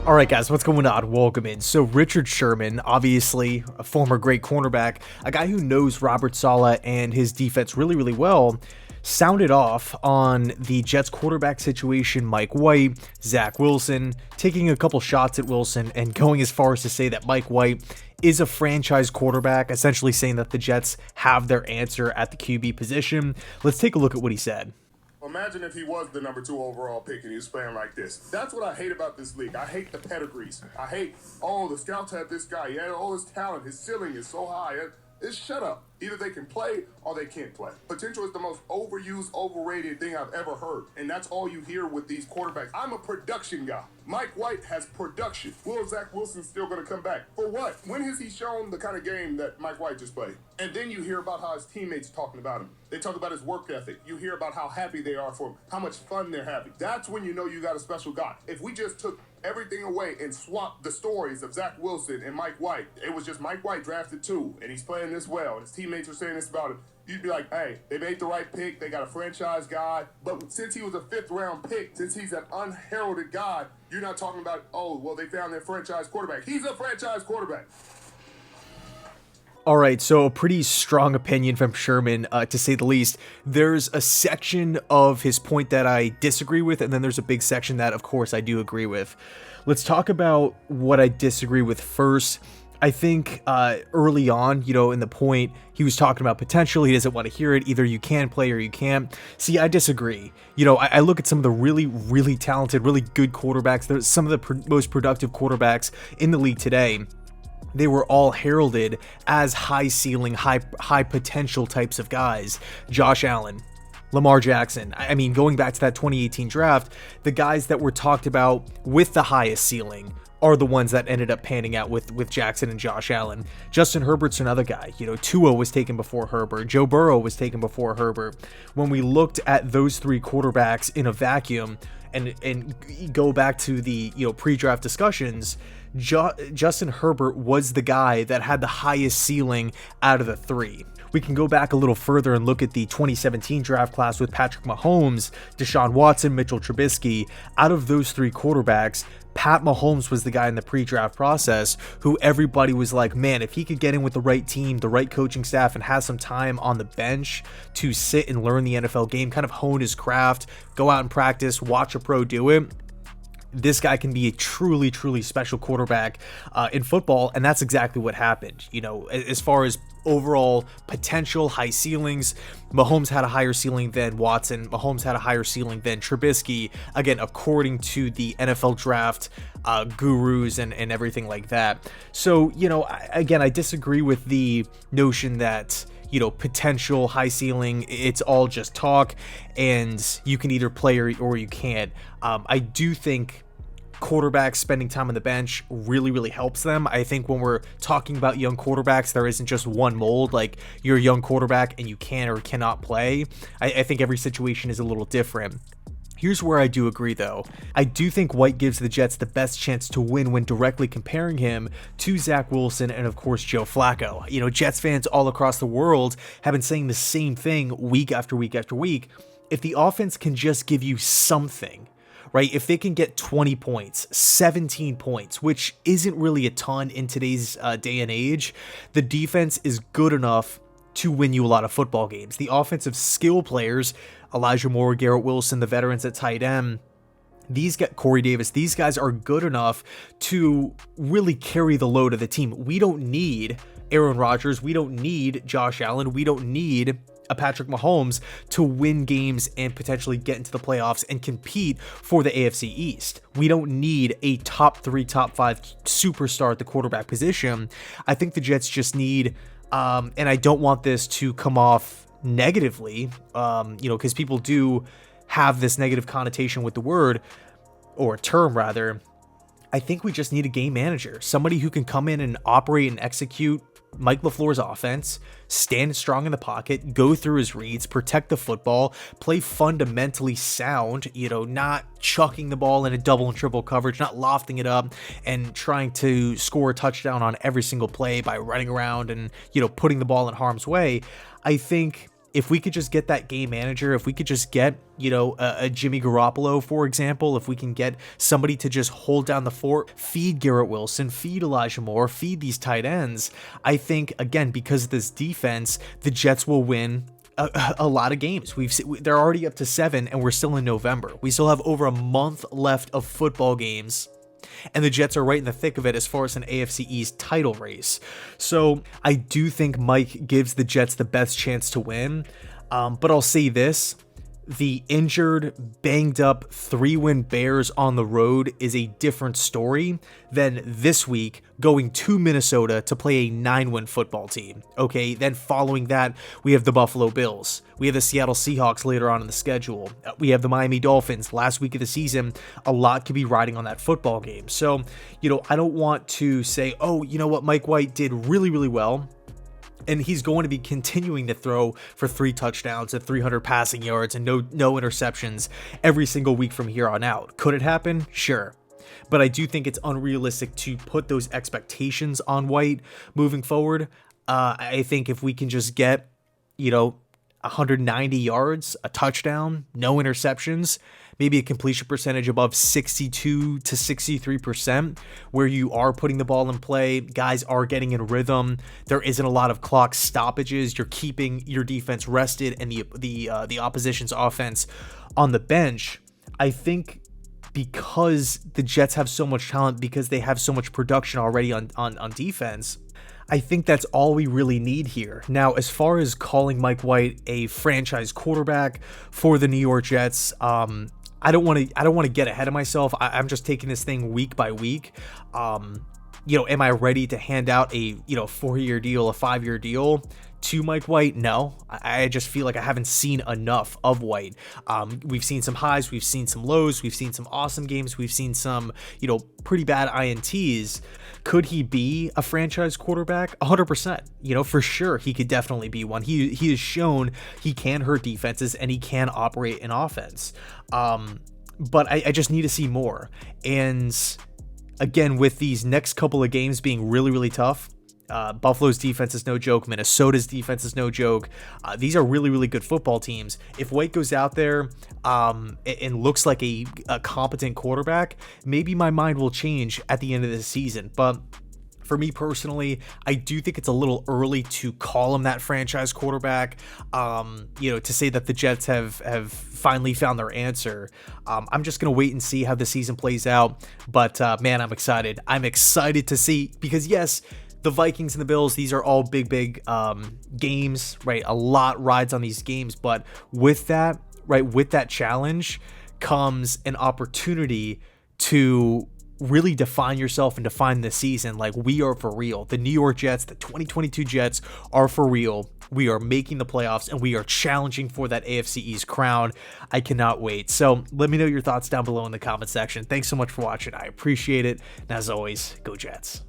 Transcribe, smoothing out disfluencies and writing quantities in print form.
All right, guys, what's going on? Welcome in. So Richard Sherman, obviously a former great cornerback, a guy who knows Robert Saleh and his defense really, really well, sounded off on the Jets quarterback situation, Mike White, Zach Wilson, taking a couple shots at Wilson and going as far as to say that Mike White is a franchise quarterback, essentially saying that the Jets have their answer at the QB position. Let's take a look at what he said. Imagine if he was the number 2 overall pick and he was playing like this. That's what I hate about this league. I hate the pedigrees. I hate, the scouts had this guy. He had all his talent. His ceiling is so high. It's shut up. Either they can play or they can't play. Potential is the most overused, overrated thing I've ever heard. And that's all you hear with these quarterbacks. I'm a production guy. Mike White has production. Will Zach Wilson still going to come back? For what? When has he shown the kind of game that Mike White just played? And then you hear about how his teammates talking about him. They talk about his work ethic. You hear about how happy they are for him, how much fun they're having. That's when you know you got a special guy. If we just took everything away and swapped the stories of Zach Wilson and Mike White, it was just Mike White drafted 2, and he's playing this well, and his teammates are saying this about him. You'd be like, hey, they made the right pick. They got a franchise guy. But since he was a 5th-round pick, since he's an unheralded guy, you're not talking about, they found their franchise quarterback. He's a franchise quarterback. All right, so a pretty strong opinion from Sherman, to say the least. There's a section of his point that I disagree with, and then there's a big section that, of course, I do agree with. Let's talk about what I disagree with first. I think early on, in the point, he was talking about potential. He doesn't want to hear it. Either you can play or you can't. See, I disagree. I look at some of the really, really talented, really good quarterbacks. There's some of the most productive quarterbacks in the league today. They were all heralded as high ceiling, high potential types of guys. Josh Allen, Lamar Jackson. I mean, going back to that 2018 draft, the guys that were talked about with the highest ceiling are the ones that ended up panning out with Jackson and Josh Allen. Justin Herbert's another guy. Tua was taken before Herbert. Joe Burrow was taken before Herbert. When we looked at those 3 quarterbacks in a vacuum and go back to the pre-draft discussions, Justin Herbert was the guy that had the highest ceiling out of the 3. We can go back a little further and look at the 2017 draft class with Patrick Mahomes, Deshaun Watson, Mitchell Trubisky. Out of those 3 quarterbacks, Pat Mahomes was the guy in the pre-draft process who everybody was like, man, if he could get in with the right team, the right coaching staff, and have some time on the bench to sit and learn the NFL game, kind of hone his craft, go out and practice, watch a pro do it, this guy can be a truly, truly special quarterback in football, and that's exactly what happened. As far as overall potential, high ceilings, Mahomes had a higher ceiling than Watson. Mahomes had a higher ceiling than Trubisky, again, according to the NFL draft gurus and everything like that. So, I disagree with the notion that potential, high ceiling, it's all just talk and you can either play or you can't. I do think quarterbacks spending time on the bench really, really helps them. I think when we're talking about young quarterbacks, there isn't just one mold, like you're a young quarterback and you can or cannot play. I think every situation is a little different. Here's where I do agree, though. I do think White gives the Jets the best chance to win when directly comparing him to Zach Wilson and, of course, Joe Flacco. Jets fans all across the world have been saying the same thing week after week after week. If the offense can just give you something, right? If they can get 20 points, 17 points, which isn't really a ton in today's day and age, the defense is good enough to win you a lot of football games. The offensive skill players, Elijah Moore, Garrett Wilson, the veterans at tight end, Corey Davis, these guys are good enough to really carry the load of the team. We don't need Aaron Rodgers. We don't need Josh Allen. We don't need a Patrick Mahomes to win games and potentially get into the playoffs and compete for the AFC East. We don't need a top 3, top 5 superstar at the quarterback position. I think the Jets just need, and I don't want this to come off negatively, because people do have this negative connotation with the word, or term rather. I think we just need a game manager, somebody who can come in and operate and execute Mike LaFleur's offense, stand strong in the pocket, go through his reads, protect the football, play fundamentally sound, not chucking the ball in a double and triple coverage, not lofting it up and trying to score a touchdown on every single play by running around and, putting the ball in harm's way. I think if we could just get that game manager, if we could just get, a Jimmy Garoppolo, for example, if we can get somebody to just hold down the fort, feed Garrett Wilson, feed Elijah Moore, feed these tight ends, I think, again, because of this defense, the Jets will win a lot of games. They're already up to 7, and we're still in November. We still have over a month left of football games, and the Jets are right in the thick of it as far as an AFC East title race. So I do think Mike gives the Jets the best chance to win. But I'll say this. The injured, banged up 3-win Bears on the road is a different story than this week going to Minnesota to play a 9-win football team. Okay, then following that, we have the Buffalo Bills. We have the Seattle Seahawks later on in the schedule. We have the Miami Dolphins last week of the season. A lot could be riding on that football game. So, I don't want to say, oh, you know what, Mike White did really, really well, and he's going to be continuing to throw for 3 touchdowns and 300 passing yards and no interceptions every single week from here on out. Could it happen? Sure. But I do think it's unrealistic to put those expectations on White moving forward. I think if we can just get, 190 yards, a touchdown, no interceptions, maybe a completion percentage above 62 to 63%, where you are putting the ball in play, guys are getting in rhythm, there isn't a lot of clock stoppages, you're keeping your defense rested and the opposition's offense on the bench. I think because the Jets have so much talent, because they have so much production already on defense, I think that's all we really need here. Now, as far as calling Mike White a franchise quarterback for the New York Jets, I don't want to get ahead of myself. I'm just taking this thing week by week. Am I ready to hand out a 4-year deal, a 5-year deal to Mike White? No, I just feel like I haven't seen enough of White. We've seen some highs, we've seen some lows, we've seen some awesome games, we've seen some, pretty bad INTs. Could he be a franchise quarterback? 100%. For sure, he could definitely be one. He has shown he can hurt defenses and he can operate an offense. But I just need to see more. And again, with these next couple of games being really, really tough, Buffalo's defense is no joke. Minnesota's defense is no joke. These are really, really good football teams. If White goes out there and looks like a competent quarterback, maybe my mind will change at the end of the season. But for me personally, I do think it's a little early to call him that franchise quarterback. To say that the Jets have finally found their answer. I'm just going to wait and see how the season plays out. But man, I'm excited. I'm excited to see, because yes, the Vikings and the Bills, these are all big games, right? A lot rides on these games, but with that, right, with that challenge comes an opportunity to really define yourself and define the season. Like, we are for real. The New York Jets, the 2022 Jets are for real. We are making the playoffs and we are challenging for that AFC East crown. I cannot wait. So let me know your thoughts down below in the comment section. Thanks so much for watching. I appreciate it. And as always, go Jets.